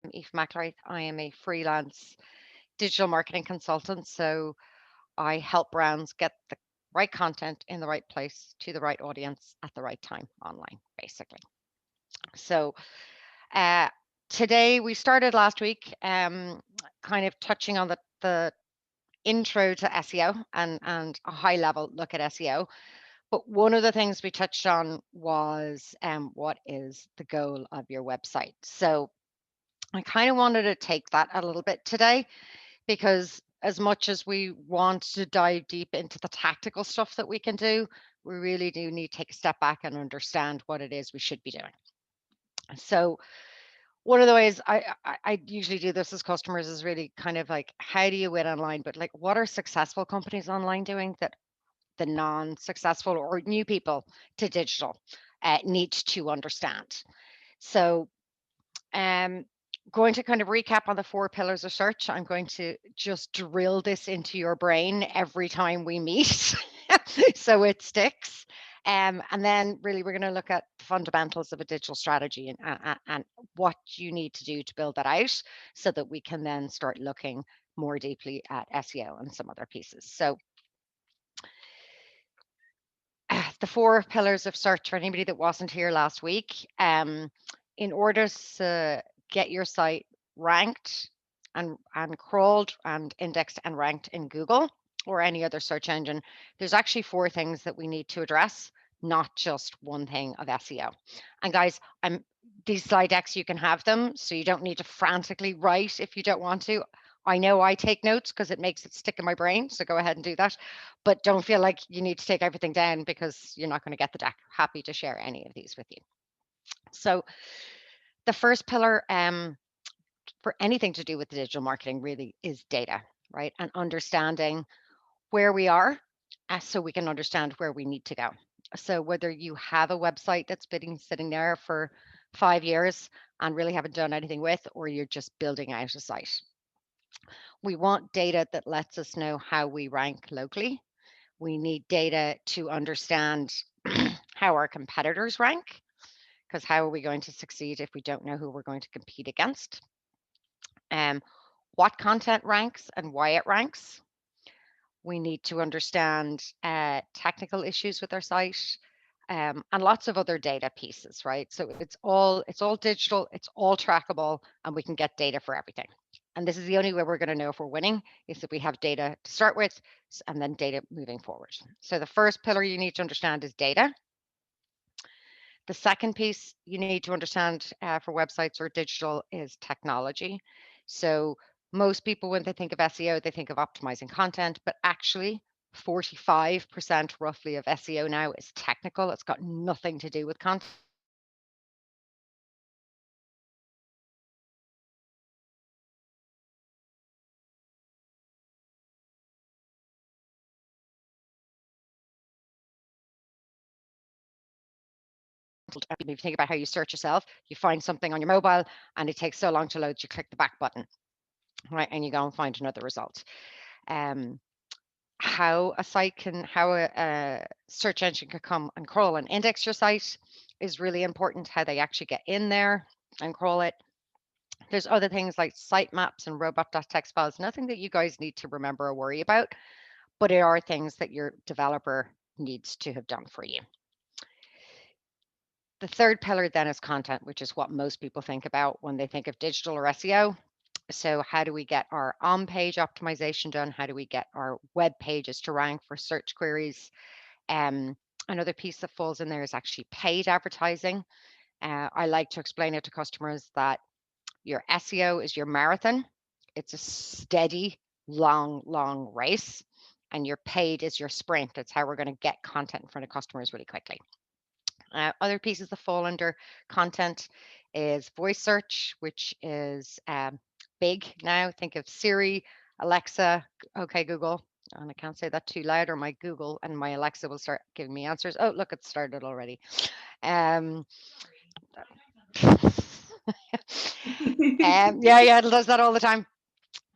Aoife McIlRaith. I am a freelance digital marketing consultant. So I help brands get the right content in the right place to the right audience at the right time online, basically. So uh, today we started last week kind of touching on the intro to SEO and a high level look at SEO. But one of the things we touched on was what is the goal of your website? So I kind of wanted to take that a little bit today because as much as we want to dive deep into the tactical stuff that we can do, we really do need to take a step back and understand what it is we should be doing. So one of the ways I usually do this as customers is really kind of like, how do you win online? But like, what are successful companies online doing that the non-successful or new people to digital need to understand? So Um, going to kind of recap on the four pillars of search. I'm going to just drill this into your brain every time we meet so it sticks. And then really we're going to look at the fundamentals of a digital strategy and what you need to do to build that out so that we can then start looking more deeply at SEO and some other pieces. So the four pillars of search for anybody that wasn't here last week. In order to get your site ranked and crawled and indexed and ranked in Google or any other search engine, there's actually four things that we need to address, not just one thing of SEO. And guys, these slide decks, you can have them, so you don't need to frantically write if you don't want to. I know I take notes because it makes it stick in my brain, so go ahead and do that. But don't feel like you need to take everything down because you're not going to get the deck. Happy to share any of these with you. So the first pillar for anything to do with the digital marketing really is data, right? And understanding where we are so we can understand where we need to go. So whether you have a website that's been sitting there for 5 years and really haven't done anything with, or you're just building out a site. We want data that lets us know how we rank locally. We need data to understand how our competitors rank, because how are we going to succeed if we don't know who we're going to compete against? Um, what content ranks and why it ranks. We need to understand technical issues with our site and lots of other data pieces, right? So it's all digital, it's all trackable, and we can get data for everything. And this is the only way we're going to know if we're winning is if we have data to start with and then data moving forward. So the first pillar you need to understand is data. The second piece you need to understand for websites or digital is technology. So most people, when they think of SEO, they think of optimizing content, but actually 45% roughly of SEO now is technical. It's got nothing to do with content. If you think about how you search yourself, you find something on your mobile and it takes so long to load, you click the back button, right? And you go and find another result. Um, how a search engine can come and crawl and index your site is really important. How they actually get in there and crawl it. There's other things like sitemaps and robot.txt files, nothing that you guys need to remember or worry about, but it are things that your developer needs to have done for you. The third pillar then is content, which is what most people think about when they think of digital or SEO. So how do we get our on-page optimization done? How do we get our web pages to rank for search queries? Another piece that falls in there is actually paid advertising. I like to explain it to customers that your SEO is your marathon. It's a steady, long race. And your paid is your sprint. It's how we're going to get content in front of customers really quickly. Other pieces that fall under content is voice search, which is big now. Think of Siri, Alexa, okay, Google. And I can't say that too loud, or my Google and my Alexa will start giving me answers. Oh, look, it started already. Um, yeah, it does that all the time.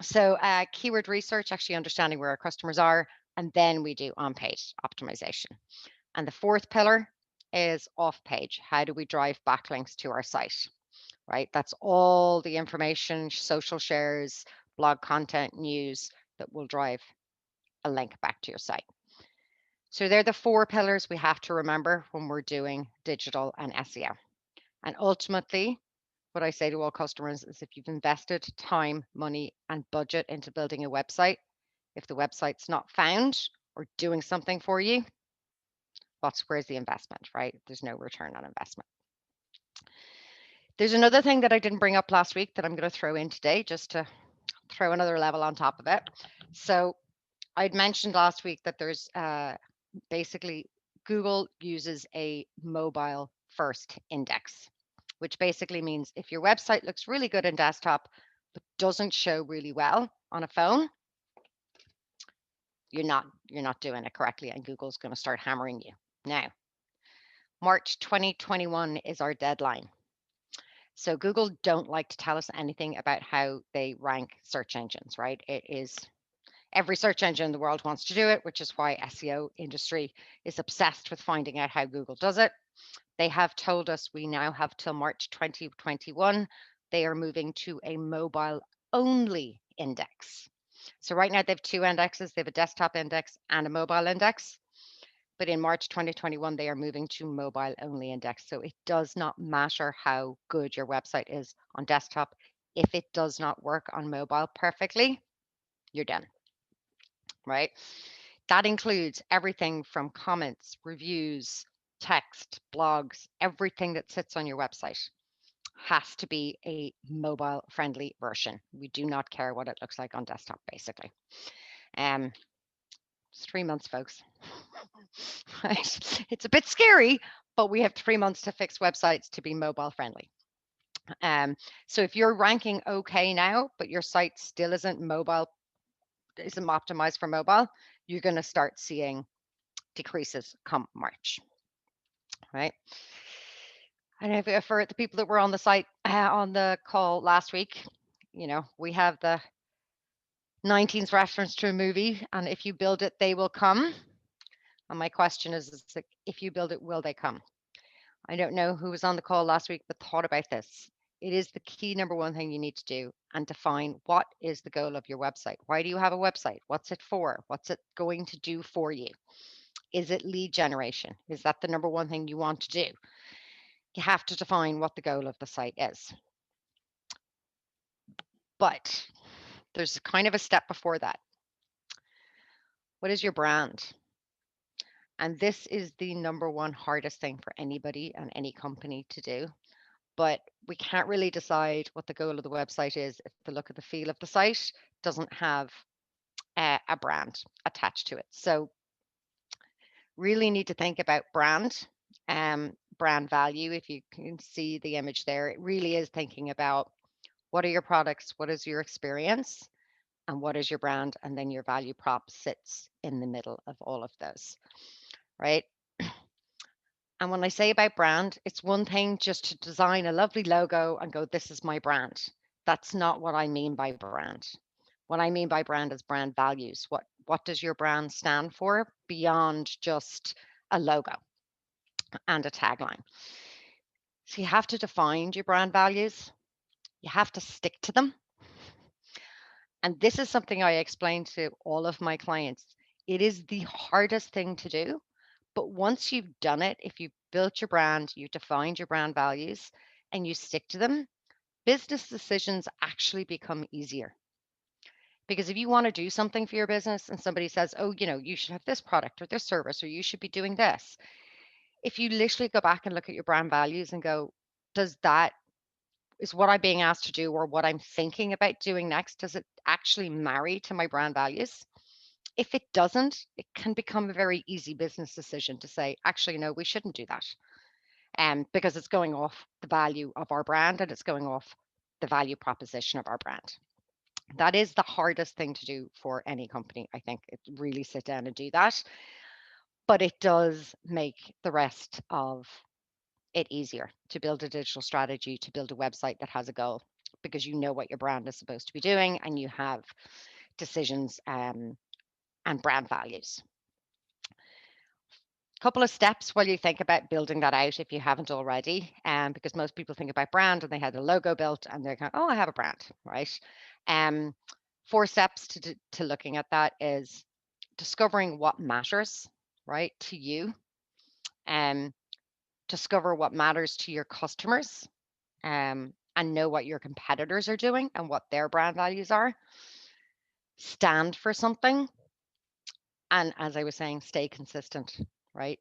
So keyword research, actually understanding where our customers are, and then we do on-page optimization. And the fourth pillar is off-page. How do we drive backlinks to our site? right? That's all the information, social shares, blog content, news that will drive a link back to your site. So they're the 4 pillars we have to remember when we're doing digital and SEO. And ultimately, what I say to all customers is if you've invested time, money, and budget into building a website, if the website's not found or doing something for you, where's the investment, right? There's no return on investment. There's another thing that I didn't bring up last week that I'm going to throw in today just to throw another level on top of it. So I'd mentioned last week that there's basically Google uses a mobile first index, which basically means if your website looks really good in desktop but doesn't show really well on a phone, you're not doing it correctly, and Google's going to start hammering you. Now, March 2021 is our deadline. So Google don't like to tell us anything about how they rank search engines, right? It is every search engine in the world wants to do it, which is why SEO industry is obsessed with finding out how Google does it. They have told us we now have till March 2021. They are moving to a mobile only index. So right now they have 2 indexes. They have a desktop index and a mobile index. But in March 2021, they are moving to mobile only index. So it does not matter how good your website is on desktop. If it does not work on mobile perfectly, you're done, right? That includes everything from comments, reviews, text, blogs, everything that sits on your website has to be a mobile friendly version. We do not care what it looks like on desktop, basically. It's 3 months, folks. Right? It's a bit scary, but we have 3 months to fix websites to be mobile friendly. So if you're ranking okay now, but your site still isn't optimized for mobile, you're going to start seeing decreases come March, right? And for the people that were on the site on the call last week, we have the 19th reference to a movie, and if you build it, they will come. And my question is like, if you build it, will they come? I don't know who was on the call last week, but thought about this. It is the key number one thing you need to do and define what is the goal of your website. Why do you have a website? What's it for? What's it going to do for you? Is it lead generation? Is that the number one thing you want to do? You have to define what the goal of the site is. But there's kind of a step before that. What is your brand? And this is the number one hardest thing for anybody and any company to do. But we can't really decide what the goal of the website is if the look at the feel of the site doesn't have a brand attached to it. So really need to think about brand, brand value. If you can see the image there, it really is thinking about what are your products, what is your experience, and what is your brand, and then your value prop sits in the middle of all of those, right? And when I say about brand, it's one thing just to design a lovely logo and go, this is my brand. That's not what I mean by brand. What I mean by brand is brand values. What does your brand stand for beyond just a logo and a tagline? So you have to define your brand values. You have to stick to them. And this is something I explain to all of my clients. It is the hardest thing to do. But once you've done it, if you've built your brand, you've defined your brand values, and you stick to them, business decisions actually become easier. Because if you want to do something for your business and somebody says, oh, you should have this product or this service, or you should be doing this, if you literally go back and look at your brand values and go, is what I'm being asked to do or what I'm thinking about doing next, does it actually marry to my brand values? If it doesn't, it can become a very easy business decision to say, actually, no, we shouldn't do that. Because it's going off the value of our brand and it's going off the value proposition of our brand. That is the hardest thing to do for any company, I think. It really sit down and do that. But it does make the rest of it easier to build a digital strategy, to build a website that has a goal, because you know what your brand is supposed to be doing and you have decisions and brand values. couple of steps while you think about building that out if you haven't already, because most people think about brand and they had a logo built and they're going, oh, I have a brand, right? Um, 4 steps to looking at that is discovering what matters, right, to you, um, discover what matters to your customers, and know what your competitors are doing and what their brand values are. Stand for something, and as I was saying, stay consistent, right?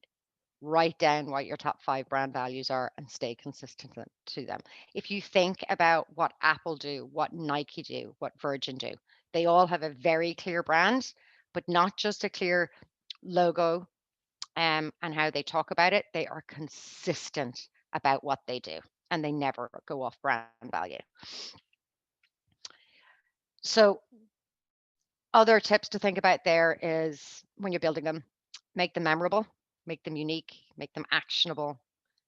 Write down what your top 5 brand values are and stay consistent to them. If you think about what Apple do, what Nike do, what Virgin do, they all have a very clear brand, but not just a clear logo, and how they talk about it. They are consistent about what they do and they never go off brand value. So, other tips to think about there is when you're building them, make them memorable, make them unique, make them actionable,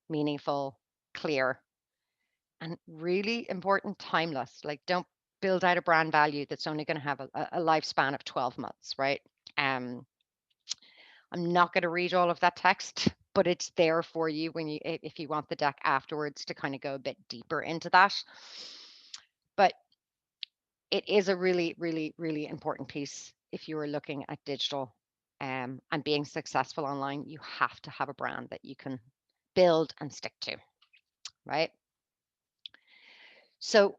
meaningful, clear, and really important, timeless. Like, don't build out a brand value that's only going to have a lifespan of 12 months, right? Um, I'm not going to read all of that text, but it's there for you when if you want the deck afterwards to kind of go a bit deeper into that. But it is a really, really, really important piece if you are looking at digital, and being successful online. You have to have a brand that you can build and stick to, right? So,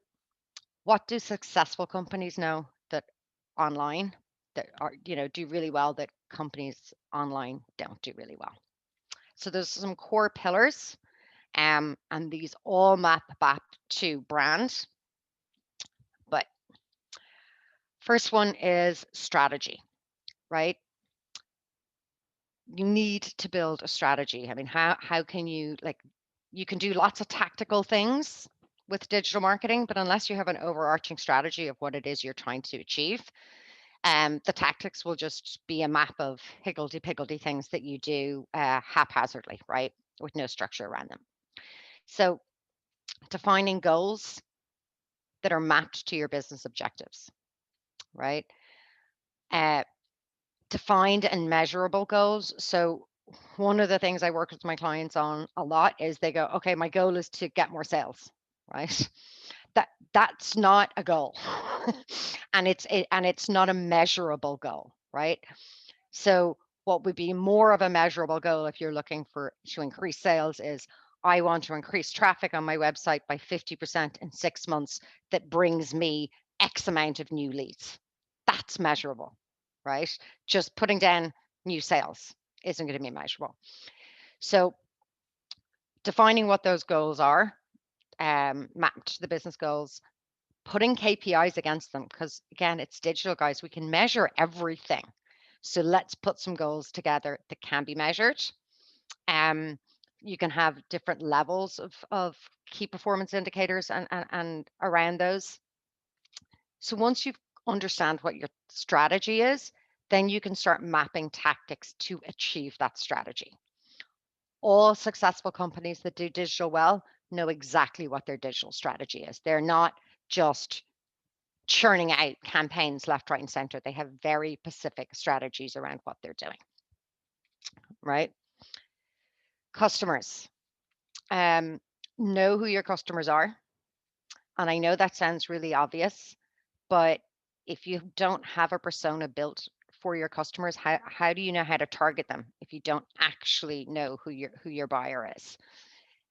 what do successful companies know that online that are, do really well that companies online don't do really well? So there's some core pillars, and these all map back to brand. But first one is strategy, right? You need to build a strategy. I mean, how can you, like, you can do lots of tactical things with digital marketing, but unless you have an overarching strategy of what it is you're trying to achieve, the tactics will just be a map of higgledy-piggledy things that you do haphazardly, right, with no structure around them. So defining goals that are mapped to your business objectives, right? Uh, Defined and measurable goals. So one of the things I work with my clients on a lot is they go, okay, my goal is to get more sales, right? That's not a goal. And it's not a measurable goal, right? So what would be more of a measurable goal if you're looking to increase sales is, I want to increase traffic on my website by 50% in 6 months that brings me X amount of new leads. That's measurable, right? Just putting down new sales isn't going to be measurable. So defining what those goals are, mapped to the business goals, putting KPIs against them, because again, it's digital, guys. We can measure everything. So let's put some goals together that can be measured. You can have different levels of key performance indicators and around those. So once you understand what your strategy is, then you can start mapping tactics to achieve that strategy. All successful companies that do digital well know exactly what their digital strategy is. They're not just churning out campaigns left, right, and center. They have very specific strategies around what they're doing, right? Customers. Know who your customers are. And I know that sounds really obvious, but if you don't have a persona built for your customers, how do you know how to target them if you don't actually know who your buyer is?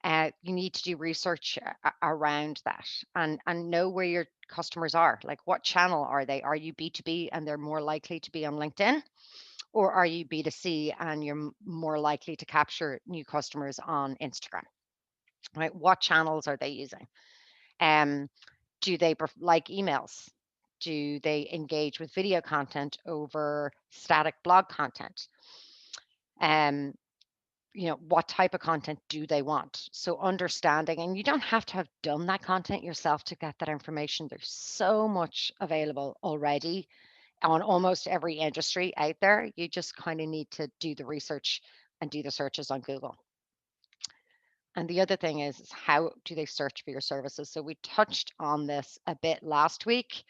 You need to do research around that and know where your customers are. Like, what channel are they? Are you B2B and they're more likely to be on LinkedIn? Or are you B2C and you're more likely to capture new customers on Instagram? Right? What channels are they using? Do they like emails? Do they engage with video content over static blog content? What type of content do they want? So understanding, and you don't have to have done that content yourself to get that information. There's so much available already on almost every industry out there. You just kind of need to do the research and do the searches on Google. And the other thing is how do they search for your services? So we touched on this a bit last week,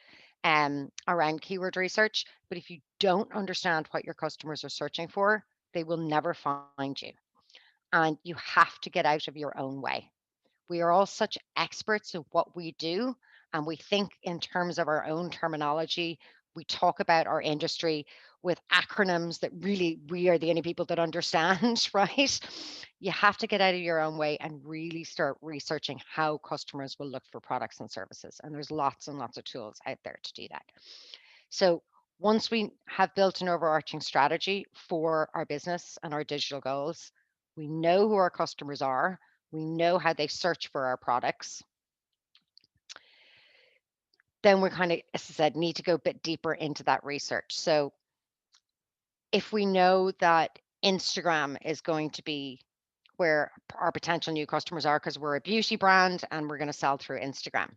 around keyword research. But if you don't understand what your customers are searching for, they will never find you. And you have to get out of your own way. We are all such experts at what we do, and we think in terms of our own terminology. We talk about our industry with acronyms that really we are the only people that understand, right? You have to get out of your own way and really start researching how customers will look for products and services. And there's lots and lots of tools out there to do that. So once we have built an overarching strategy for our business and our digital goals, we know who our customers are, we know how they search for our products. Then we kind of, as I said, need to go a bit deeper into that research. So if we know that Instagram is going to be where our potential new customers are because we're a beauty brand and we're going to sell through Instagram.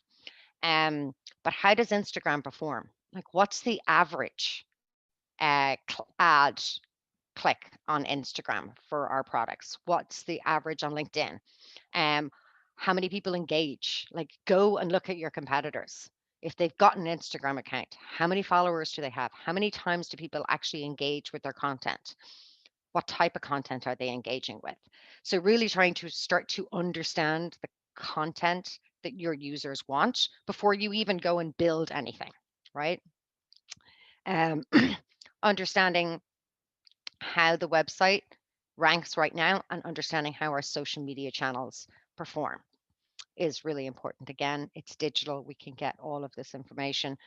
But how does Instagram perform? Like, what's the average ad click on Instagram for our products? What's the average on LinkedIn? Um, how many people engage? Like, go and look at your competitors. If they've got an Instagram account, how many followers do they have? How many times do people actually engage with their content? What type of content are they engaging with? So, really trying to start to understand the content that your users want before you even go and build anything, right? Um, understanding how the website ranks right now and understanding how our social media channels perform is really important. Again, it's digital. We can get all of this information.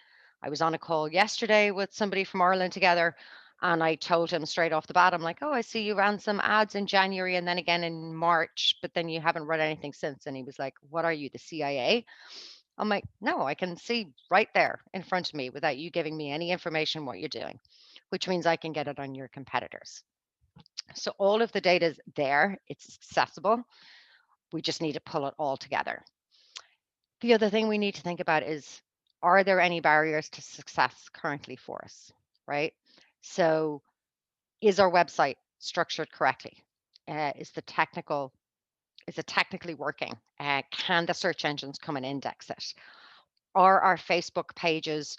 I was on a call yesterday with somebody from Ireland together, and I told him straight off the bat, I'm like, oh, I see you ran some ads in January and then again in March, but then you haven't run anything since. And he was like, what are you, the CIA? I'm like, no, I can see right there in front of me without you giving me any information what you're doing, which means I can get it on your competitors. So all of the data is there, it's accessible. We just need to pull it all together. The other thing we need to think about is, are there any barriers to success currently for us, right? So is our website structured correctly? Is it technically working? Can the search engines come and index it? Are our Facebook pages,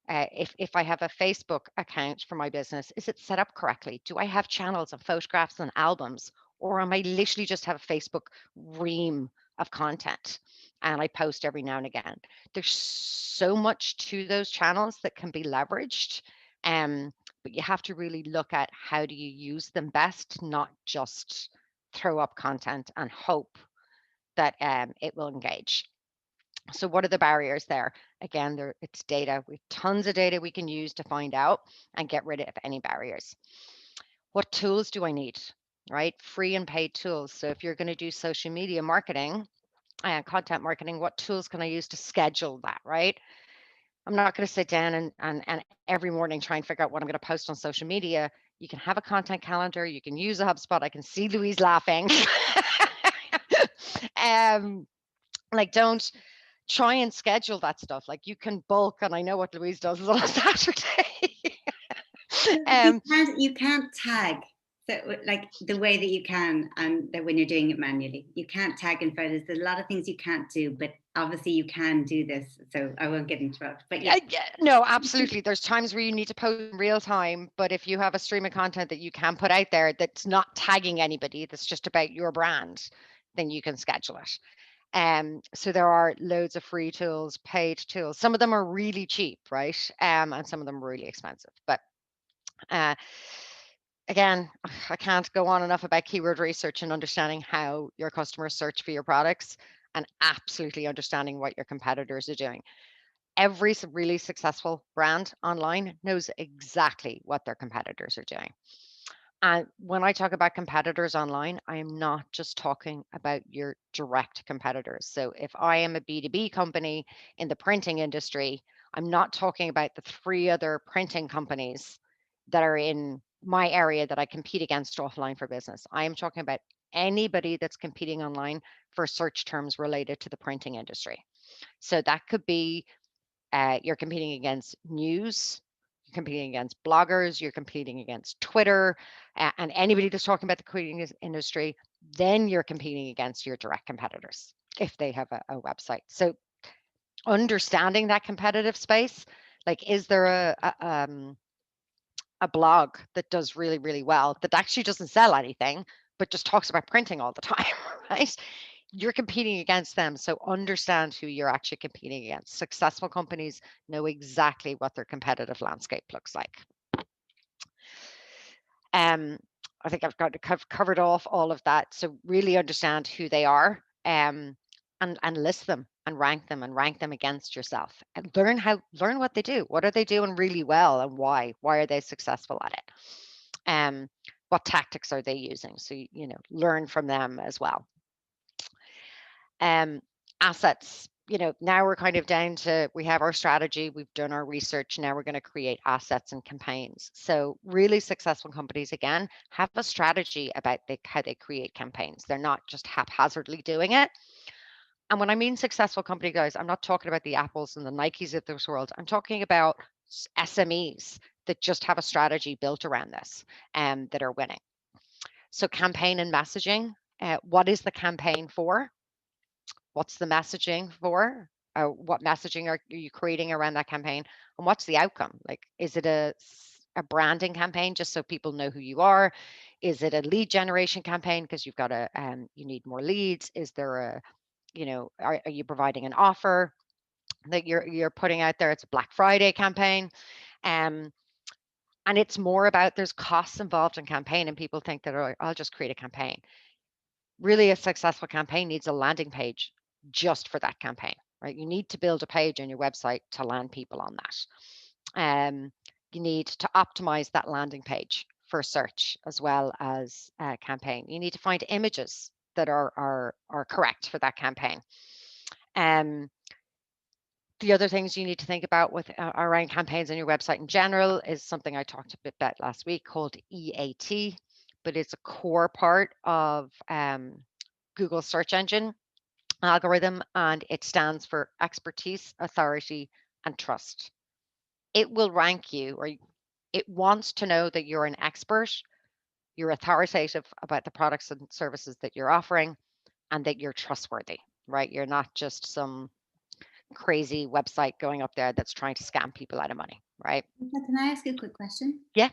if I have a Facebook account for my business, is it set up correctly? Do I have channels and photographs and albums? Or am I literally just have a Facebook ream of content and I post every now and again? There's so much to those channels that can be leveraged. Um, but you have to really look at how do you use them best, not just throw up content and hope that it will engage. So what are the barriers there? Again, it's data. We have tons of data we can use to find out and get rid of any barriers. What tools do I need? Right? Free and paid tools. So if you're going to do social media marketing and content marketing, what tools can I use to schedule that? Right? I'm not going to sit down and every morning try and figure out what I'm going to post on social media. You can have a content calendar. You can use a HubSpot. I can see Louise laughing. um, like, don't try and schedule that stuff. Like, you can bulk, and I know what Louise does on a Saturday. You can't tag. So like the way that you can, and that when you're doing it manually, you can't tag in photos. There's a lot of things you can't do, but obviously you can do this. So I won't get into it. But yeah. No, absolutely. There's times where you need to post in real time, but if you have a stream of content that you can put out there that's not tagging anybody, that's just about your brand, then you can schedule it. So there are loads of free tools, paid tools. Some of them are really cheap, right? And some of them are really expensive. But uh, again, I can't go on enough about keyword research and understanding how your customers search for your products and absolutely understanding what your competitors are doing. Every really successful brand online knows exactly what their competitors are doing. And when I talk about competitors online, I am not just talking about your direct competitors. So if I am a B2B company in the printing industry, I'm not talking about the three other printing companies that are in my area that I compete against offline for business. I am talking about anybody that's competing online for search terms related to the printing industry. So that could be you're competing against news, you're competing against bloggers, you're competing against Twitter, and anybody that's talking about the creating industry, then you're competing against your direct competitors if they have a website. So understanding that competitive space, like, is there a blog that does really, really well, that actually doesn't sell anything, but just talks about printing all the time, right? You're competing against them. So understand who you're actually competing against. Successful companies know exactly what their competitive landscape looks like. Um, I think I've covered off all of that. So really understand who they are, and list them and rank them against yourself, and learn what they do. What are they doing really well, and why? Why are they successful at it? What tactics are they using? So learn from them as well. Um, Assets. Now we're kind of down to, we have our strategy, we've done our research, now we're going to create assets and campaigns. So really successful companies, again, have a strategy about how they create campaigns. They're not just haphazardly doing it. And when I mean successful company, guys, I'm not talking about the Apples and the Nikes of this world. I'm talking about SMEs that just have a strategy built around this, that are winning. So campaign and messaging. What is the campaign for? What's the messaging for? What messaging are you creating around that campaign? And what's the outcome? Like, is it a branding campaign just so people know who you are? Is it a lead generation campaign because you've got you need more leads? Is there are you providing an offer that you're putting out there? It's a Black Friday campaign. And it's more about, there's costs involved in campaign, and people think that, oh, I'll just create a campaign. Really, a successful campaign needs a landing page just for that campaign, right? You need to build a page on your website to land people on that. You need to optimize that landing page for search as well as campaign. You need to find images that are correct for that campaign. The other things you need to think about with around campaigns on your website in general is something I talked a bit about last week called EAT, but it's a core part of Google search engine algorithm, and it stands for expertise, authority, and trust. It will rank you, or it wants to know that you're an expert, you're authoritative about the products and services that you're offering, and that you're trustworthy, right? You're not just some crazy website going up there that's trying to scam people out of money, right? Can I ask you a quick question? Yeah.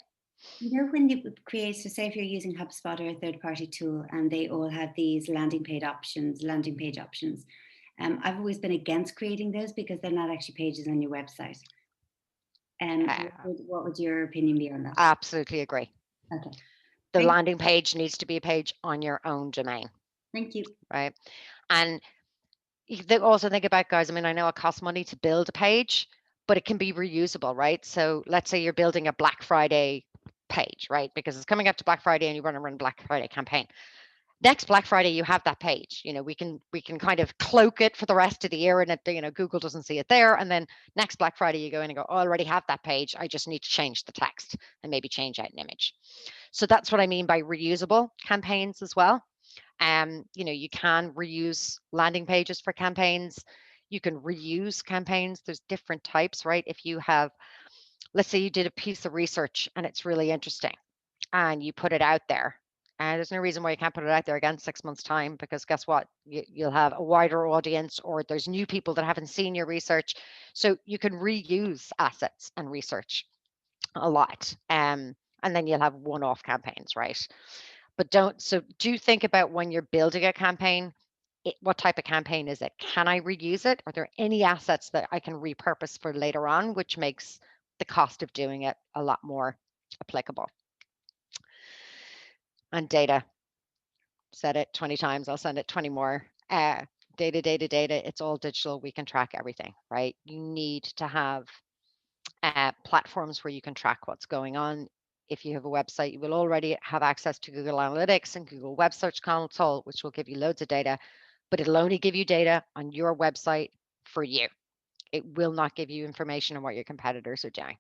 When you create, so say if you're using HubSpot or a third-party tool, and they all have these landing page options, I've always been against creating those because they're not actually pages on your website. And what would your opinion be on that? Absolutely agree. Okay. The landing page needs to be a page on your own domain. Thank you. Right. And also think about, guys, I mean, I know it costs money to build a page, but it can be reusable, right? So let's say you're building a Black Friday page, right? Because it's coming up to Black Friday and you want to run a Black Friday campaign. Next Black Friday, you have that page. We can kind of cloak it for the rest of the year, and it, Google doesn't see it there. And then next Black Friday, you go in and go, oh, I already have that page. I just need to change the text and maybe change out an image. So that's what I mean by reusable campaigns as well. You can reuse landing pages for campaigns. You can reuse campaigns. There's different types, right? If you have, let's say you did a piece of research and it's really interesting and you put it out there, and there's no reason why you can't put it out there again 6 months time, because guess what? You'll have a wider audience, or there's new people that haven't seen your research. So you can reuse assets and research a lot. And then you'll have one-off campaigns, right? But do think about when you're building a campaign, what type of campaign is it? Can I reuse it? Are there any assets that I can repurpose for later on, which makes the cost of doing it a lot more applicable? And data, said it 20 times, I'll send it 20 more. Data, it's all digital. We can track everything, right? You need to have platforms where you can track what's going on. If you have a website, you will already have access to Google Analytics and Google Web Search Console, which will give you loads of data, but it'll only give you data on your website for you. It will not give you information on what your competitors are doing.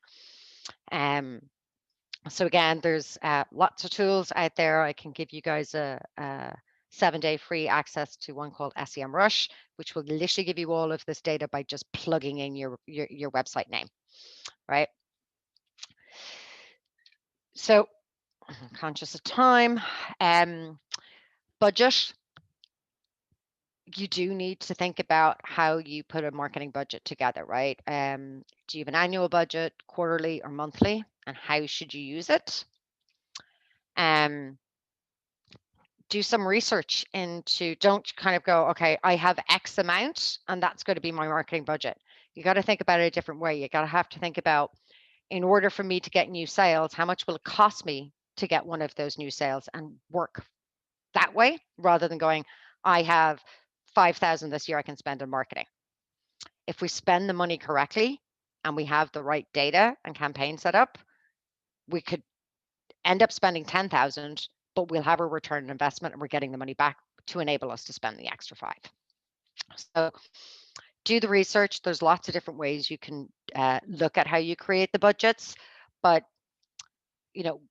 So again, there's lots of tools out there. I can give you guys a 7-day free access to one called SEMrush, which will literally give you all of this data by just plugging in your website name, right? So I'm conscious of time. Budget. You do need to think about how you put a marketing budget together, right? Do you have an annual budget, quarterly, or monthly? and how should you use it. Do some research into, don't kind of go, okay, I have X amount and that's going to be my marketing budget. You got to think about it a different way. You got to have to think about, in order for me to get new sales, how much will it cost me to get one of those new sales, and work that way rather than going, I have 5,000 this year I can spend on marketing. If we spend the money correctly and we have the right data and campaign set up, we could end up spending 10,000, but we'll have a return on investment and we're getting the money back to enable us to spend the extra 5. So do the research. There's lots of different ways you can look at how you create the budgets, but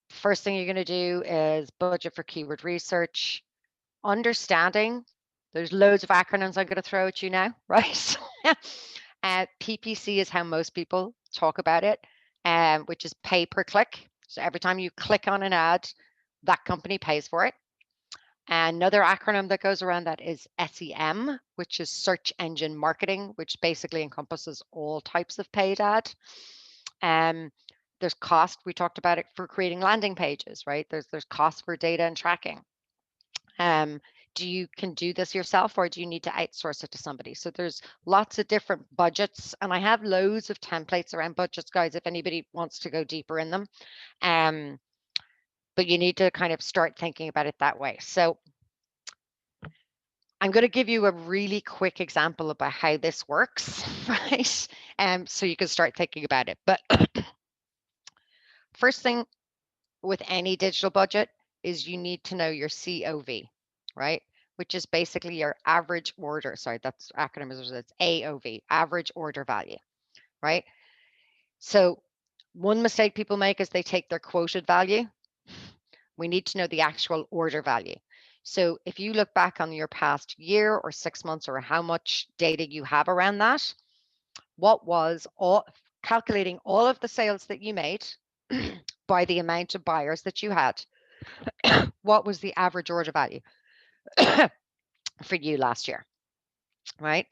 first thing you're going to do is budget for keyword research, understanding. There's loads of acronyms I'm going to throw at you now, right? PPC is how most people talk about it, which is pay per click. So every time you click on an ad, that company pays for it. Another acronym that goes around that is SEM, which is search engine marketing, which basically encompasses all types of paid ad. There's cost. We talked about it for creating landing pages, right? There's cost for data and tracking. You can do this yourself, or do you need to outsource it to somebody? So there's lots of different budgets, and I have loads of templates around budgets, guys, if anybody wants to go deeper in them. But you need to kind of start thinking about it that way. So I'm going to give you a really quick example about how this works, right? So you can start thinking about it. But first thing with any digital budget is you need to know your COV, right? Which is basically your average order. Sorry, that's acronyms. It's AOV, average order value, right? So one mistake people make is they take their quoted value. We need to know the actual order value. So if you look back on your past year or 6 months or how much data you have around that, what was calculating all of the sales that you made by the amount of buyers that you had, what was the average order value for you last year, right?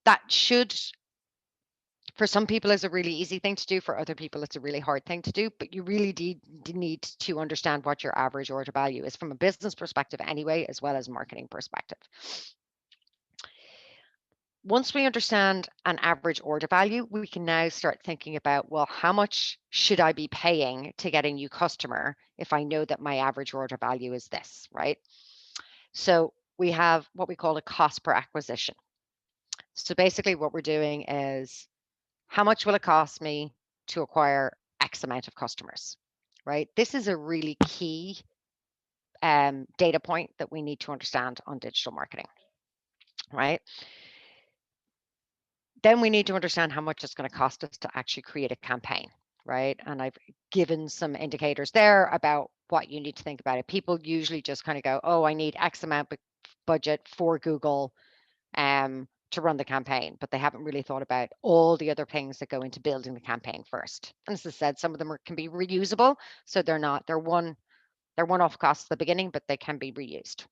That should, for some people, is a really easy thing to do. For other people, it's a really hard thing to do, but you really need to understand what your average order value is from a business perspective anyway, as well as marketing perspective. Once we understand an average order value, we can now start thinking about, well, how much should I be paying to get a new customer if I know that my average order value is this, right? So we have what we call a cost per acquisition. So basically what we're doing is, how much will it cost me to acquire X amount of customers, right? This is a really key data point that we need to understand on digital marketing, right? Then we need to understand how much it's going to cost us to actually create a campaign, right? And I've given some indicators there about what you need to think about it. People usually just kind of go, oh, I need X amount budget for Google to run the campaign, but they haven't really thought about all the other things that go into building the campaign first. And as I said, some of them can be reusable, so they're one-off costs at the beginning, but they can be reused.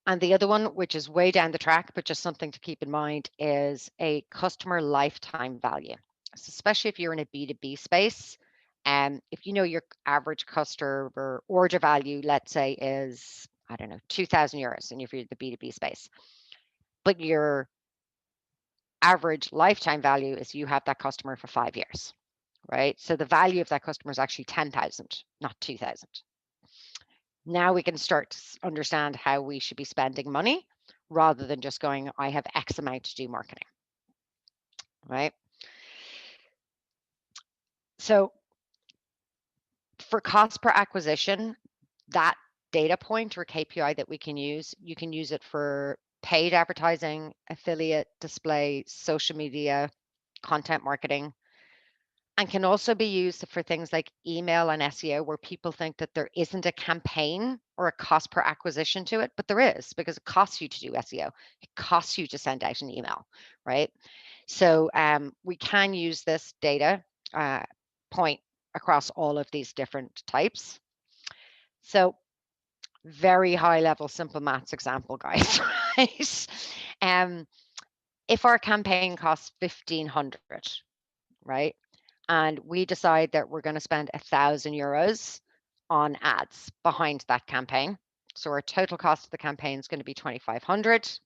And the other one, which is way down the track, but just something to keep in mind, is a customer lifetime value. So especially if you're in a B2B space, if you know your average customer order value, let's say, is, I don't know, 2,000 euros, and if you're the B2B space, but your average lifetime value is you have that customer for 5 years, right? So the value of that customer is actually 10,000, not 2,000. Now we can start to understand how we should be spending money rather than just going, I have X amount to do marketing, right? So for cost per acquisition, that data point or KPI that we can use, you can use it for paid advertising, affiliate, display, social media, content marketing, and can also be used for things like email and SEO, where people think that there isn't a campaign or a cost per acquisition to it, but there is, because it costs you to do SEO. It costs you to send out an email, right? So we can use this data point across all of these different types. So very high level, simple maths example, guys, right? If our campaign costs 1,500, right? and we decide that we're going to spend €1,000 on ads behind that campaign. So our total cost of the campaign is going to be 2,500.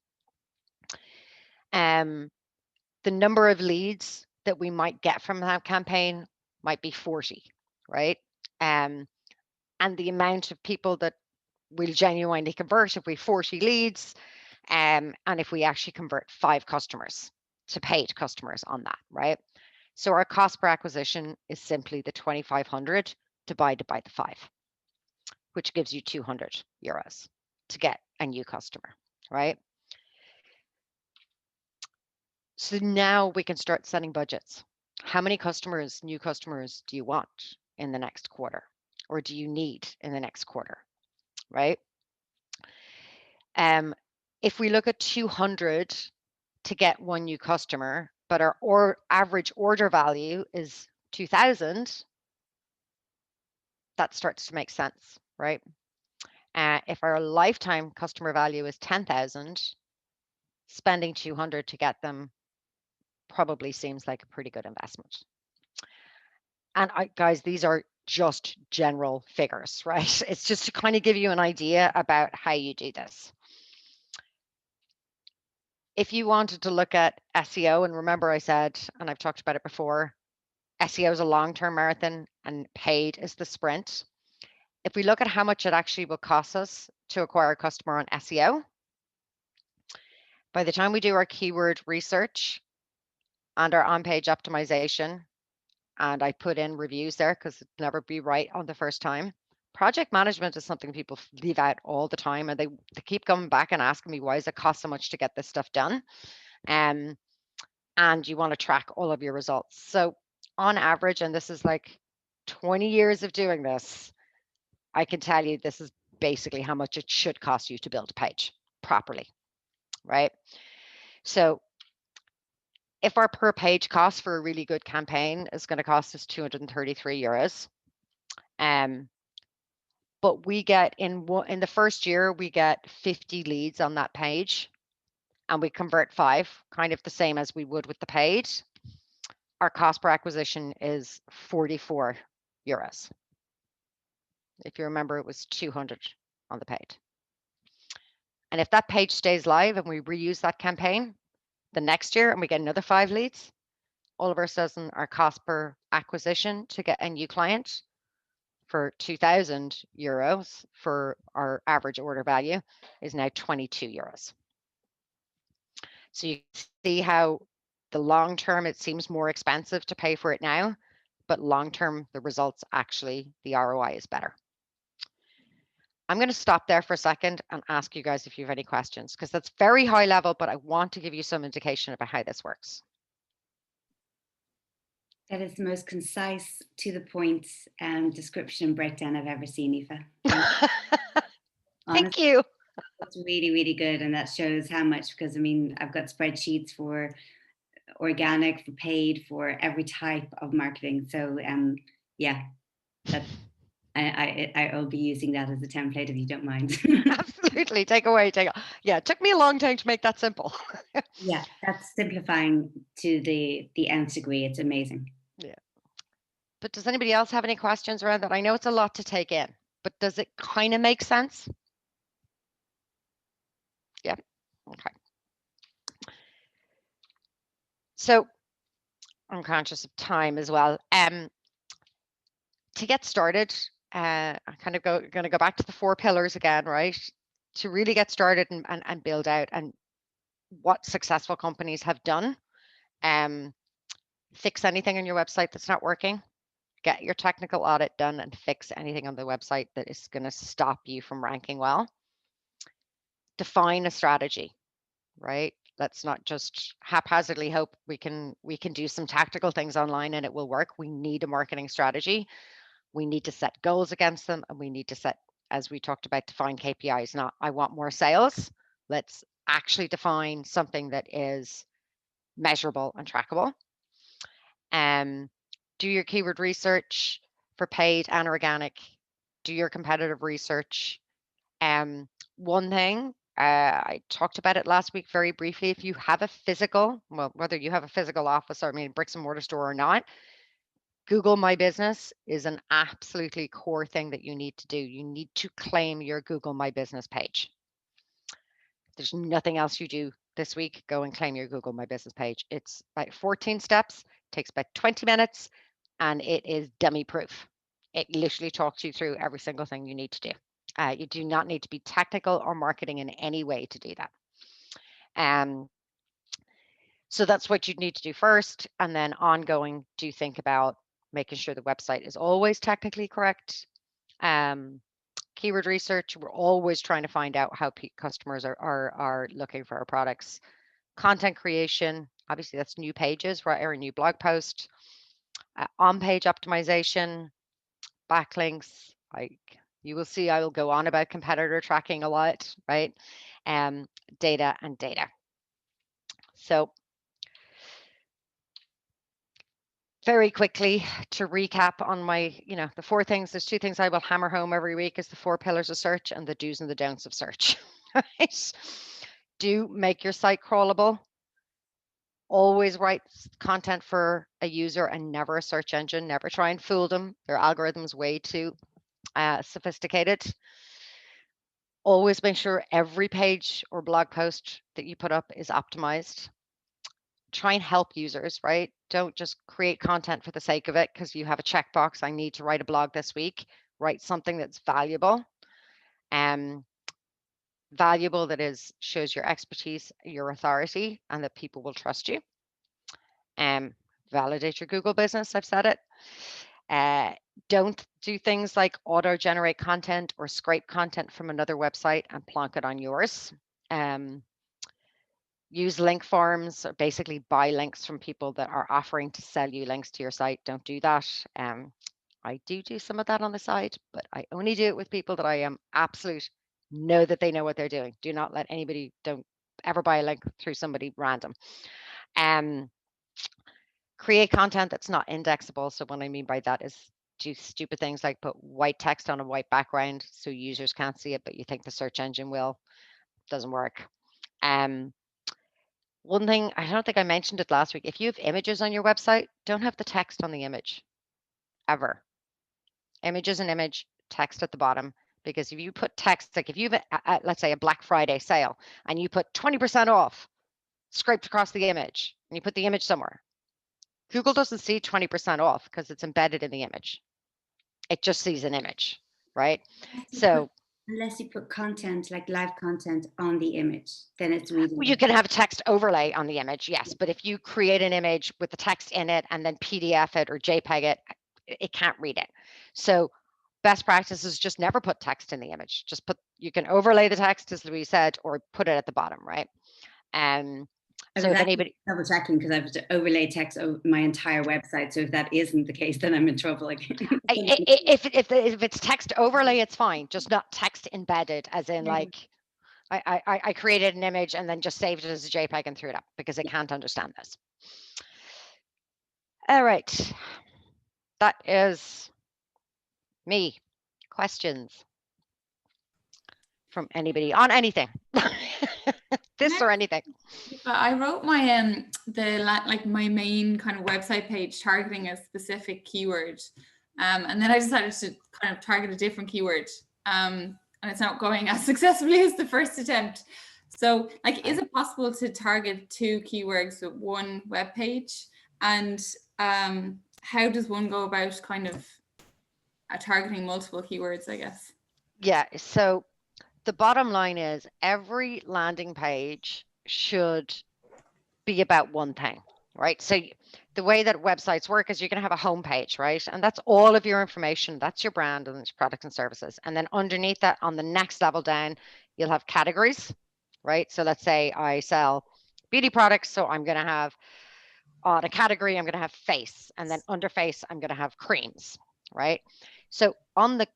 The number of leads that we might get from that campaign might be 40, right? And the amount of people that we'll genuinely convert if we 40 leads, and if we actually convert 5 customers to paid customers on that, right? So our cost per acquisition is simply the 2,500 divided by the 5, which gives you €200 to get a new customer, right? So now we can start setting budgets. How many customers, new customers, do you want in the next quarter, or do you need in the next quarter, right? If we look at 200 to get one new customer, but our average order value is 2,000, that starts to make sense, right? If our lifetime customer value is 10,000, spending 200 to get them probably seems like a pretty good investment. And guys, these are just general figures, right? It's just to kind of give you an idea about how you do this. If you wanted to look at SEO, and remember I said, and I've talked about it before, SEO is a long-term marathon and paid is the sprint. If we look at how much it actually will cost us to acquire a customer on SEO, by the time we do our keyword research and our on-page optimization, and I put in reviews there because it'll never be right on the first time. Project management is something people leave out all the time, and they keep coming back and asking me, why does it cost so much to get this stuff done? And you want to track all of your results. So on average, and this is like 20 years of doing this, I can tell you this is basically how much it should cost you to build a page properly, right? So if our per page cost for a really good campaign is going to cost us €233, but we get in the first year, we get 50 leads on that page, and we convert 5, kind of the same as we would with the paid. Our cost per acquisition is €44. If you remember, it was 200 on the paid. And if that page stays live and we reuse that campaign the next year and we get another 5 leads, all of a sudden our cost per acquisition to get a new client for €2,000 for our average order value is now €22. So you see how the long term, it seems more expensive to pay for it now, but long term, the results actually, the ROI is better. I'm going to stop there for a second and ask you guys if you have any questions, because that's very high level, but I want to give you some indication about how this works. That is the most concise, to the point description and breakdown I've ever seen, Aoife. Thank you. That's really, really good. And that shows how much, because I mean, I've got spreadsheets for organic, for paid, for every type of marketing. So yeah, I'll be using that as a template if you don't mind. Absolutely. Take away. Yeah, it took me a long time to make that simple. Yeah, that's simplifying to the nth degree. It's amazing. Yeah. But does anybody else have any questions around that? I know it's a lot to take in, but does it kind of make sense? Yeah. Okay. So I'm conscious of time as well. To get started, I'm kind of going to go back to the 4 pillars again, right? To really get started and build out, and what successful companies have done. Fix anything on your website that's not working. Get your technical audit done and fix anything on the website that is going to stop you from ranking well. Define a strategy, right? Let's not just haphazardly hope we can do some tactical things online and it will work. We need a marketing strategy. We need to set goals against them, and we need to set, as we talked about, define KPIs. Not, I want more sales. Let's actually define something that is measurable and trackable. Do your keyword research for paid and organic. Do your competitive research. One thing, I talked about it last week very briefly. If you have a physical, well, whether you have a physical office or, I mean, bricks and mortar store or not, Google My Business is an absolutely core thing that you need to do. You need to claim your Google My Business page. There's nothing else you do this week. Go and claim your Google My Business page. It's about 14 steps, takes about 20 minutes, and it is dummy proof. It literally talks you through every single thing you need to do. You do not need to be technical or marketing in any way to do that. Um, so that's what you need to do first. And then ongoing, do think about making sure the website is always technically correct. Um, Keyword research, we're always trying to find out how customers are looking for our products. Content creation, obviously that's new pages, right, or a new blog post. On-page optimization, backlinks. You will see I will go on about competitor tracking a lot, right? Data and data. So very quickly to recap on my, the four things, there's two things I will hammer home every week is the four pillars of search and the do's and the don'ts of search. Right? Do make your site crawlable. Always write content for a user and never a search engine. Never try and fool them. Their algorithm's way too sophisticated. Always make sure every page or blog post that you put up is optimized. Try and help users, right? Don't just create content for the sake of it because you have a checkbox. I need to write a blog this week. Write something that's valuable. Valuable that shows your expertise, your authority, and that people will trust you. Validate your Google business. I've said it. Don't do things like auto-generate content or scrape content from another website and plonk it on yours. Use link farms, or basically buy links from people that are offering to sell you links to your site. Don't do that. I do some of that on the side, but I only do it with people that I am know that they know what they're doing. Do not let anybody, don't ever buy a link through somebody random. Create content that's not indexable. So what I mean by that is do stupid things like put white text on a white background so users can't see it, but you think the search engine will. Doesn't work. One thing, I don't think I mentioned it last week. If you have images on your website, don't have the text on the image ever. Image is an image, text at the bottom. Because if you put text, like if you have, let's say, a Black Friday sale and you put 20% off scraped across the image and you put the image somewhere, Google doesn't see 20% off because it's embedded in the image. It just sees an image, right? Unless you put content, like live content on the image, then it's readable. You can have a text overlay on the image, yes. But if you create an image with the text in it and then PDF it or JPEG it, it can't read it. So best practice is just never put text in the image. You can overlay the text, as Louise said, or put it at the bottom, right? So if anybody double checking because I've overlaid text over my entire website. So if that isn't the case, then I'm in trouble again. If it's text overlay, it's fine. Just not text embedded, as in like I created an image and then just saved it as a JPEG and threw it up because it can't understand this. All right, that is me. Questions from anybody on anything, this or anything. I wrote my my main kind of website page targeting a specific keyword, and then I decided to kind of target a different keyword, and it's not going as successfully as the first attempt. So, like, is it possible to target two keywords with one web page? And how does one go about kind of targeting multiple keywords, I guess? Yeah, so the bottom line is every landing page should be about one thing, right? So the way that websites work is you're going to have a home page, right? And that's all of your information. That's your brand and it's products and services. And then underneath that, on the next level down, you'll have categories, right? So let's say I sell beauty products. So I'm going to have on a category, I'm going to have face. And then under face, I'm going to have creams, right? So on the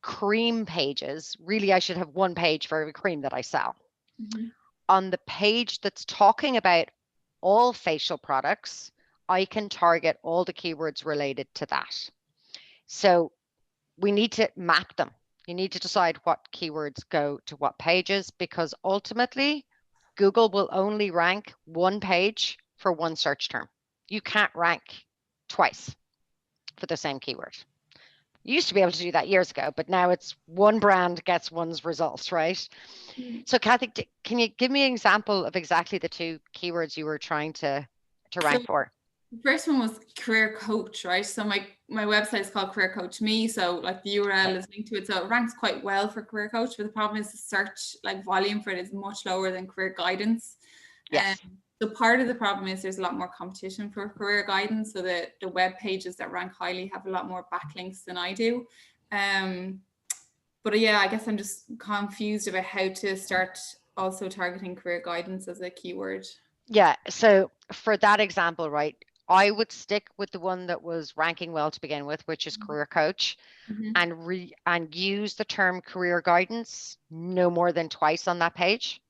cream pages, really, I should have one page for every cream that I sell. Mm-hmm. On the page that's talking about all facial products, I can target all the keywords related to that. So we need to map them. You need to decide what keywords go to what pages, because ultimately Google will only rank one page for one search term. You can't rank twice. for the same keyword. You used to be able to do that years ago, but now it's one brand gets one's results, right? So Kathy, can you give me an example of exactly the two keywords you were trying to rank for? The first one was career coach, right? So my website is called Career Coach Me. So like the URL is linked to it. So it ranks quite well for career coach, but the problem is the search like volume for it is much lower than career guidance. Yes. So part of the problem is there's a lot more competition for career guidance. So the web pages that rank highly have a lot more backlinks than I do. But yeah, I guess I'm just confused about how to start also targeting career guidance as a keyword. Yeah. So for that example, right, I would stick with the one that was ranking well to begin with, which is career coach, and use the term career guidance no more than twice on that page.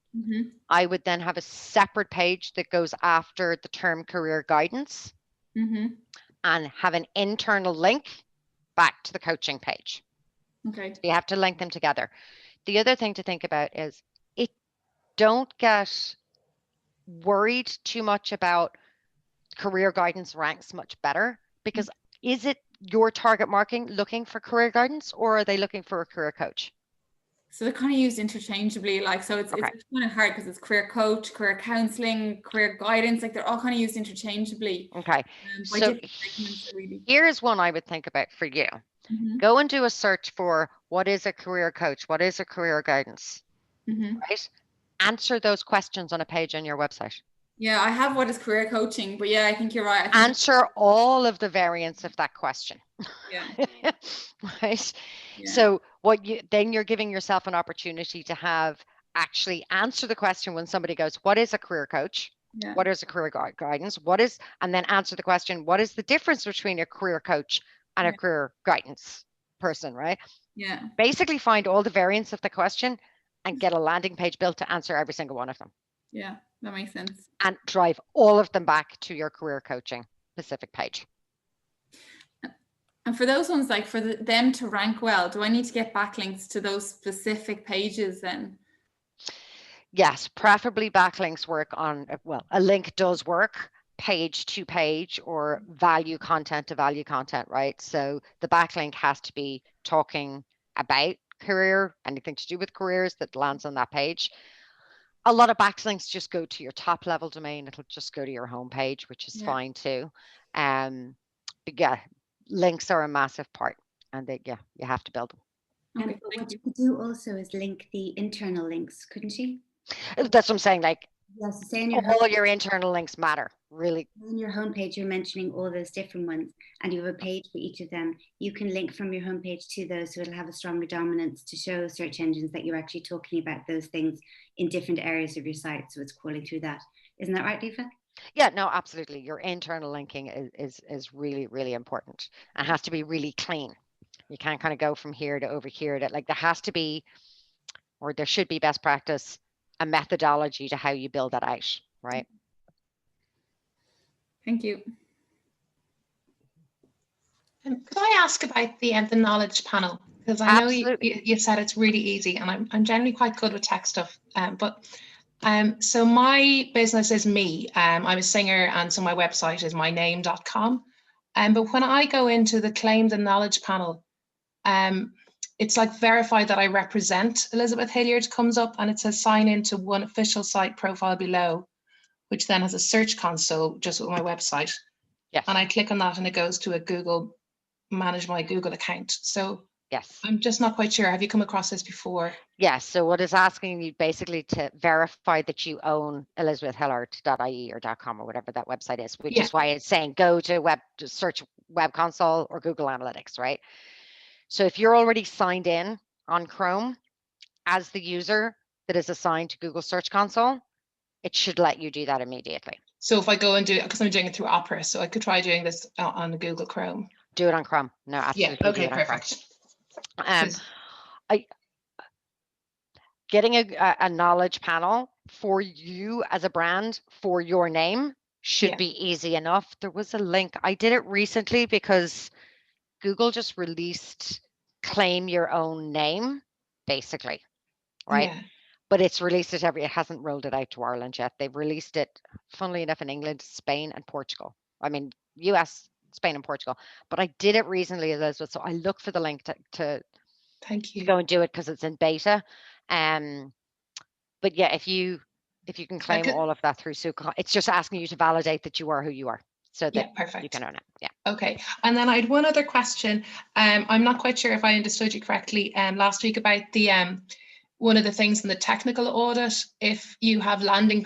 I would then have a separate page that goes after the term career guidance and have an internal link back to the coaching page. Okay. So you have to link them together. The other thing to think about is don't get worried too much about career guidance ranks much better, because is it your target market looking for career guidance, or are they looking for a career coach? So they're kind of used interchangeably, like, so it's kind of hard because it's career coach, career counseling, career guidance, like they're all kind of used interchangeably. Okay. So here's one I would think about for you. Go and do a search for what is a career coach? What is a career guidance? Right? Answer those questions on a page on your website. Yeah, I have what is career coaching, but yeah, I think you're right. Answer all of the variants of that question. Yeah. Right. Yeah. So then you're giving yourself an opportunity to have actually answer the question when somebody goes, what is a career coach? Yeah. What is a career guidance? And then answer the question, what is the difference between a career coach and a career guidance person, right? Yeah. Basically find all the variants of the question and get a landing page built to answer every single one of them. Yeah, that makes sense. And drive all of them back to your career coaching specific page. And for those ones, like for them to rank well, do I need to get backlinks to those specific pages then? Yes, preferably backlinks work on, well, a link does work page to page or value content to value content, right? So the backlink has to be talking about career, anything to do with careers that lands on that page. A lot of backlinks just go to your top level domain. It'll just go to your homepage, which is fine too. But yeah, links are a massive part, and you have to build them. Okay, but what you could do also is link the internal links, couldn't you? That's what I'm saying. Like, yes, say in all your internal links matter, really. On your homepage, you're mentioning all those different ones, and you have a page for each of them. You can link from your homepage to those, so it'll have a stronger dominance to show search engines that you're actually talking about those things in different areas of your site. So it's crawling through that. Isn't that right, Aoife? Yeah, no, absolutely. Your internal linking is really, really important and has to be really clean. You can't kind of go from here to over here. Like there has to be, or there should be best practice, a methodology to how you build that out, right? Thank you. Could I ask about the knowledge panel? Because I know you said it's really easy, and I'm generally quite good with tech stuff. So my business is me. I'm a singer, and so my website is myname.com. But when I go into the claim the knowledge panel, it's like verify that I represent Elizabeth Hilliard comes up, and it says sign into one official site profile below, which then has a search console just with my website. Yes. And I click on that and it goes to a Google, manage my Google account. So yes, I'm just not quite sure. Have you come across this before? Yes. So what it's asking you basically to verify that you own elizabethhillard.ie or .com or whatever that website is, which is why it's saying go to search web console or Google Analytics, right? So if you're already signed in on Chrome as the user that is assigned to Google Search Console, it should let you do that immediately. So if I go and do it, because I'm doing it through Opera, so I could try doing this on Google Chrome. Do it on Chrome. No, absolutely. Yeah, okay, perfect. Getting a knowledge panel for you as a brand for your name should be easy enough. There was a link. I did it recently because Google just released claim your own name, basically, right? Yeah. But it's released it it hasn't rolled it out to Ireland yet. They've released it, funnily enough, in England, Spain, and Portugal. I mean, US Spain and Portugal. But I did it recently, Elizabeth. So I look for the link to Thank you. go and do it because it's in beta. But yeah, if you can claim all of that through Suka, it's just asking you to validate that you are who you are, so that perfect. you can own it. Yeah. Okay. And then I had one other question. I'm not quite sure if I understood you correctly last week about the one of the things in the technical audit, if you have landing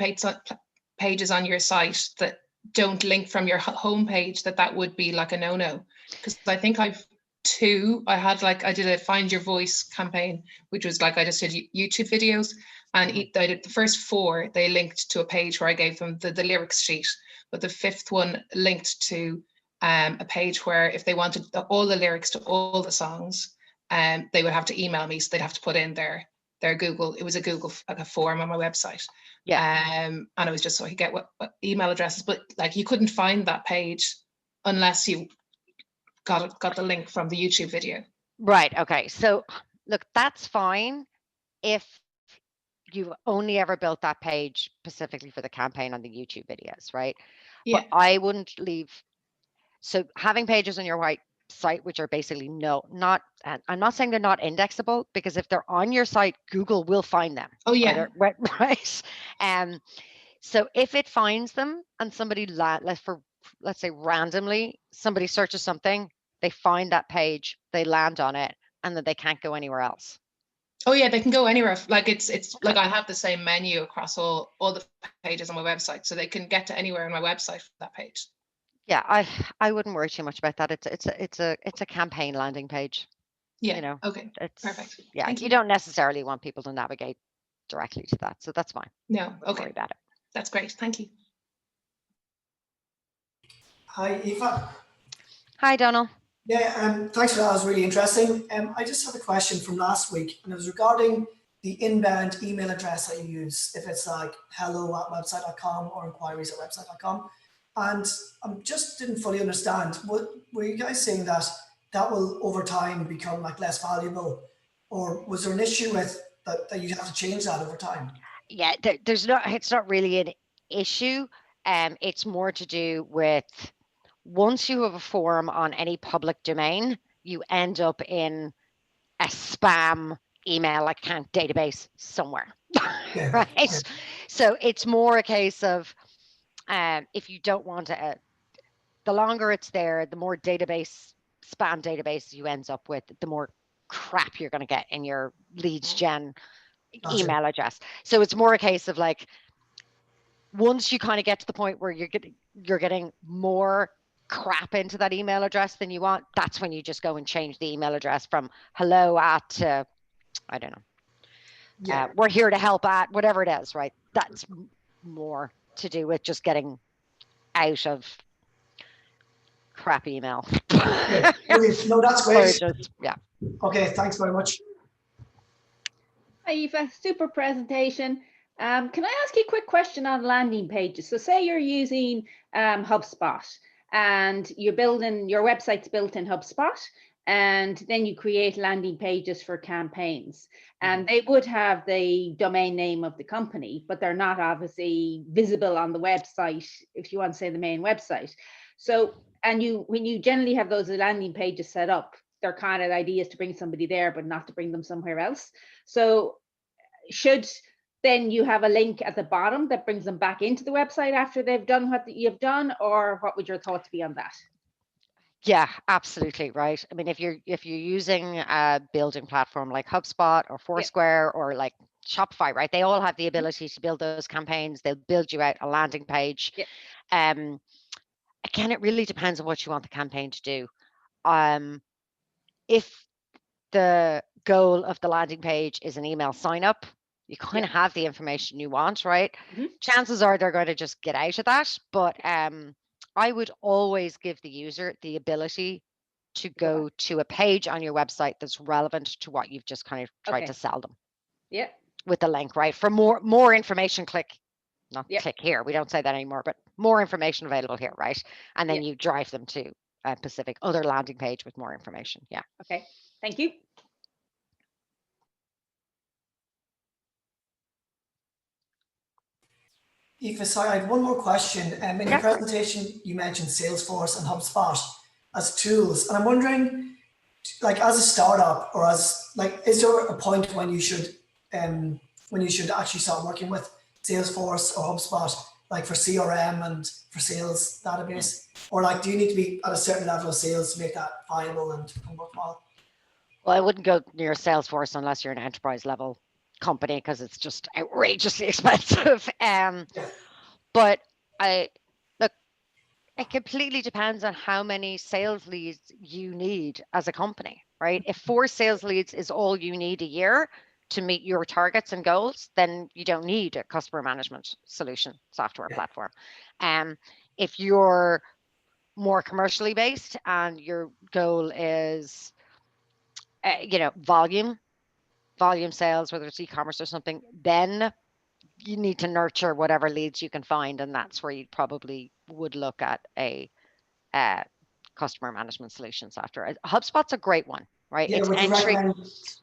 pages on your site that don't link from your homepage, that would be like a no-no. Because I think I've two. I did a Find Your Voice campaign, which was like I just did YouTube videos, and I did the first 4. They linked to a page where I gave them the lyrics sheet, but the 5th one linked to a page where if they wanted all the lyrics to all the songs, they would have to email me, so they'd have to put in their Google. It was a Google form on my website. And it was just so I could get what email addresses, but like you couldn't find that page unless you got the link from the YouTube video. Right. Okay. So look, that's fine if you've only ever built that page specifically for the campaign on the YouTube videos, right? Yeah. But I wouldn't leave. So having pages on your site, which are basically I'm not saying they're not indexable, because if they're on your site, Google will find them. Oh yeah. Right. So if it finds them and somebody, let's say randomly, somebody searches something, they find that page, they land on it, and then they can't go anywhere else. Oh yeah, they can go anywhere. Like it's like I have the same menu across all the pages on my website, so they can get to anywhere on my website for that page. Yeah, I wouldn't worry too much about that. It's a campaign landing page. Yeah. Okay. It's perfect. Yeah, you don't necessarily want people to navigate directly to that, so that's fine. No. Don't worry about it. That's great. Thank you. Hi, Aoife. Hi, Donald. Yeah, thanks for that. It was really interesting. I just have a question from last week, and it was regarding the inbound email address that you use, if it's like hello@website.com or inquiries@website.com. And I just didn't fully understand. Were you guys saying that will over time become like less valuable, or was there an issue with that you have to change that over time? Yeah, it's not really an issue. It's more to do with, once you have a form on any public domain, you end up in a spam email account database somewhere. Yeah. Right. Yeah. So it's more a case of, if you don't want to, the longer it's there, the more spam database you end up with, the more crap you're going to get in your leads gen email address. So it's more a case of like, once you kind of get to the point where you're getting more crap into that email address than you want, that's when you just go and change the email address from hello at I don't know. Yeah. We're here to help at whatever it is, right? That's more to do with just getting out of crap email. Yeah. No, that's great. Yeah. Okay, thanks very much. Hi, Aoife, super presentation. Can I ask you a quick question on landing pages? So say you're using HubSpot and you're building, your website's built in HubSpot, and then you create landing pages for campaigns. And they would have the domain name of the company, but they're not obviously visible on the website, if you want to say the main website. So, and when you generally have those landing pages set up, they're kind of ideas to bring somebody there, but not to bring them somewhere else. So should then you have a link at the bottom that brings them back into the website after they've done what you've done, or what would your thoughts be on that? Yeah, absolutely right. I mean, if you're using a building platform like HubSpot or Foursquare or like Shopify, right? They all have the ability to build those campaigns. They'll build you out a landing page. Again, it really depends on what you want the campaign to do. If the goal of the landing page is an email sign up, you kind of have the information you want, right? Chances are they're going to just get out of that. But I would always give the user the ability to go to a page on your website that's relevant to what you've just kind of tried to sell them. Yeah. With the link, right? For more information, click here. We don't say that anymore, but more information available here, right? And then you drive them to a specific other landing page with more information. Yeah. Okay. Thank you. Aoife, sorry, I had one more question. In your presentation, you mentioned Salesforce and HubSpot as tools, and I'm wondering, like, as a startup, or as like, is there a point when you should actually start working with Salesforce or HubSpot, like for CRM and for sales database, or like, do you need to be at a certain level of sales to make that viable and worthwhile? Well, I wouldn't go near Salesforce unless you're an enterprise level company, because it's just outrageously expensive. But look, it completely depends on how many sales leads you need as a company, right? If 4 sales leads is all you need a year to meet your targets and goals, then you don't need a customer management solution software platform. If you're more commercially based and your goal is, volume sales, whether it's e-commerce or something, then you need to nurture whatever leads you can find, and that's where you probably would look at a customer management solution software. HubSpot's a great one, right? Yeah,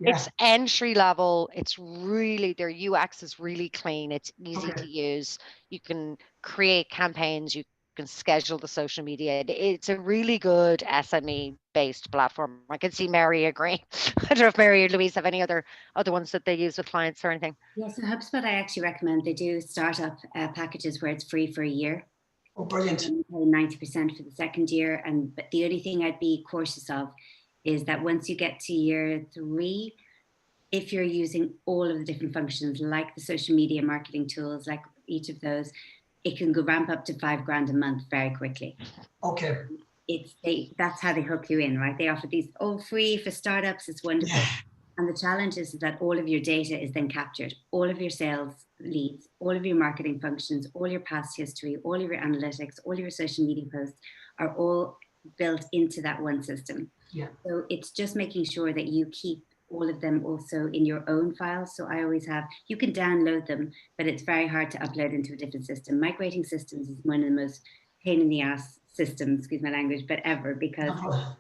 it's entry level. It's really, their UX is really clean. It's easy to use. You can create campaigns. You can schedule the social media. It's a really good SME based platform. I can see Mary agreeing. I don't know if Mary or Louise have any other ones that they use with clients or anything. Yeah, so HubSpot, I actually recommend they do startup packages where it's free for a year. Oh, brilliant. And you pay 90% for the second year. But the only thing I'd be cautious of is that once you get to year 3, if you're using all of the different functions, like the social media marketing tools, like each of those, it can go ramp up to $5,000 a month very quickly. Okay. That's how they hook you in, right? They offer these all free for startups. It's wonderful. Yeah. And the challenge is that all of your data is then captured, all of your sales leads, all of your marketing functions, all your past history, all of your analytics, all of your social media posts are all built into that one system. Yeah. So it's just making sure that you keep all of them also in your own files. So I always have, you can download them, but it's very hard to upload into a different system. Migrating systems is one of the most pain in the ass systems, excuse my language, but ever, because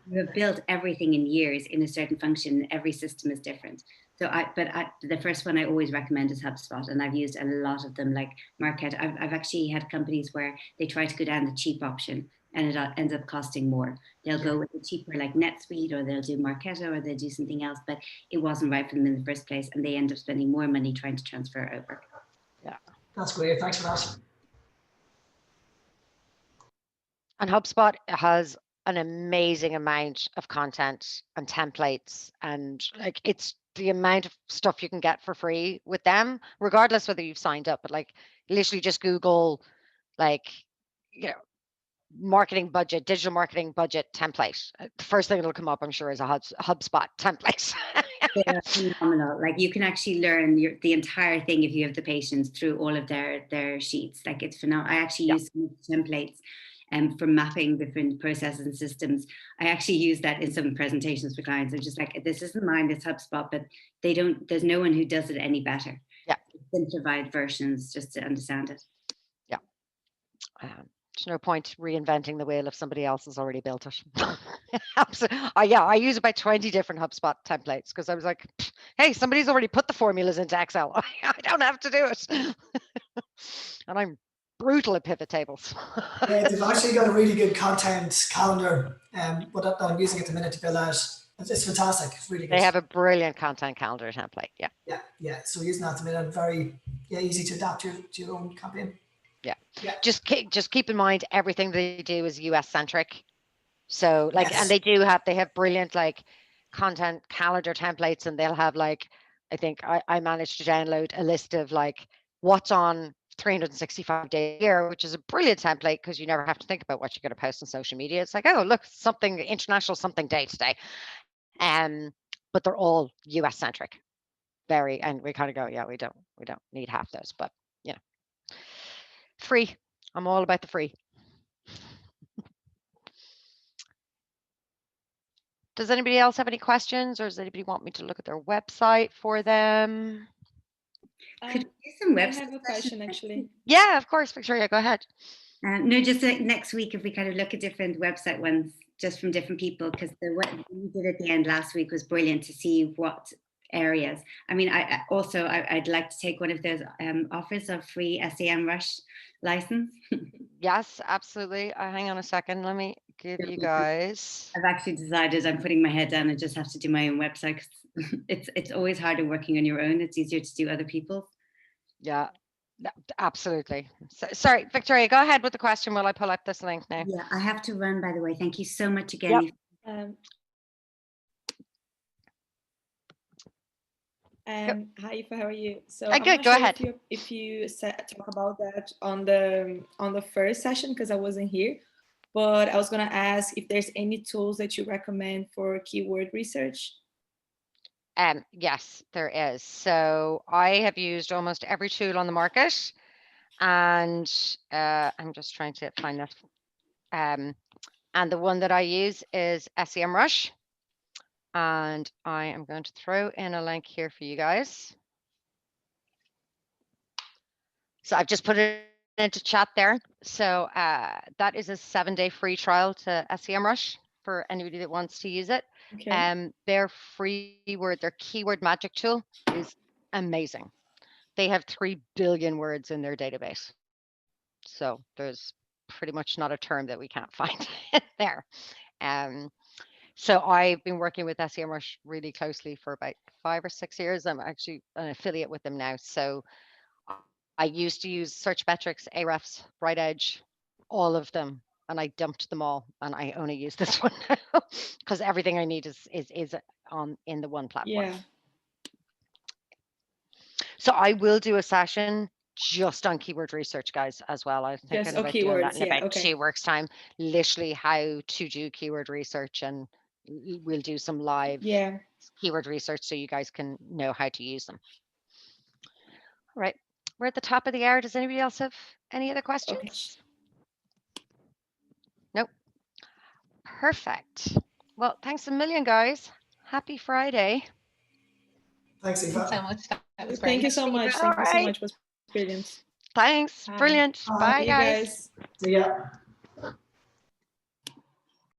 you have built everything in years in a certain function. Every system is different. So the first one I always recommend is HubSpot, and I've used a lot of them, like Marketo. I've actually had companies where they try to go down the cheap option and it ends up costing more. They'll go with the cheaper, like NetSuite, or they'll do Marketo, or they'll do something else, but it wasn't right for them in the first place, and they end up spending more money trying to transfer it over. Yeah, that's great. Thanks for that. And HubSpot has an amazing amount of content and templates, and like, it's the amount of stuff you can get for free with them, regardless whether you've signed up. But like, literally just Google, like, marketing budget, digital marketing budget template. The first thing that'll come up, I'm sure, is a HubSpot template. They're phenomenal. Like, you can actually learn the entire thing if you have the patience through all of their sheets. Like, it's phenomenal. I actually use some templates for mapping different processes and systems. I actually use that in some presentations for clients. I'm just like, this isn't mine, it's HubSpot, but there's no one who does it any better. Yeah. Simplified versions just to understand it. Yeah. There's no point reinventing the wheel if somebody else has already built it. I use about 20 different HubSpot templates because I was like, hey, somebody's already put the formulas into Excel. I don't have to do it. And I'm brutal at pivot tables. Yeah, they've actually got a really good content calendar, but I'm using it at the minute to build out. It's fantastic. It's really good. They have a brilliant content calendar template. Yeah. Yeah. So using that at the minute, very easy to adapt to your own campaign. Yeah. Just keep in mind, everything they do is US centric. So like, yes. And they have brilliant like content calendar templates, and they'll have like, I think I managed to download a list of like what's on 365 days a year, which is a brilliant template because you never have to think about what you're going to post on social media. It's like, oh, look, something international, something day today. But they're all US centric. And we kind of go, yeah, we don't need half those, but free. I'm all about the free. Does anybody else have any questions, or does anybody want me to look at their website for them? Could we do some website? I have a question, actually. Yeah, of course, Victoria, go ahead. No, just like next week, if we kind of look at different website ones, just from different people, because what you did at the end last week was brilliant to see what areas. I mean, I'd like to take one of those offers of free SEMrush license. Yes, absolutely. Hang on a second. Let me give you guys. I've actually decided I'm putting my head down and just have to do my own website. 'Cause it's always harder working on your own. It's easier to do other people's. Yeah, absolutely. So, sorry, Victoria, go ahead with the question while I pull up this link now. Yeah, I have to run, by the way. Thank you so much again. Yep. Hi, Aoife, how are you? So Good, I'm not go sure ahead. if you talk about that on the first session because I wasn't here, but I was gonna ask if there's any tools that you recommend for keyword research. Yes, there is. So I have used almost every tool on the market, and I'm just trying to find that. And the one that I use is SEMrush. And I am going to throw in a link here for you guys. So I've just put it into chat there. So that is a 7-day free trial to SEMrush for anybody that wants to use it. Okay. Their their keyword magic tool is amazing. They have 3 billion words in their database. So there's pretty much not a term that we can't find there. So I've been working with SEMrush really closely for about 5 or 6 years. I'm actually an affiliate with them now. So I used to use Searchmetrics, AOIFE, Bright Edge, all of them, and I dumped them all, and I only use this one now because everything I need is in the one platform. Yeah. So I will do a session just on keyword research, guys, as well. I think Just about doing that in keywords, about okay. 2 weeks' time. Literally how to do keyword research, and we'll do some live keyword research so you guys can know how to use them. All right, we're at the top of the hour. Does anybody else have any other questions? Okay. Nope. Perfect. Well, thanks a million, guys. Happy Friday. Thanks, Aoife. Thanks so much. That was great. Thank you so much. All Thank you so right. much. It was brilliant. Thanks. Bye. Brilliant. Bye. Bye, See you guys. guys. See ya.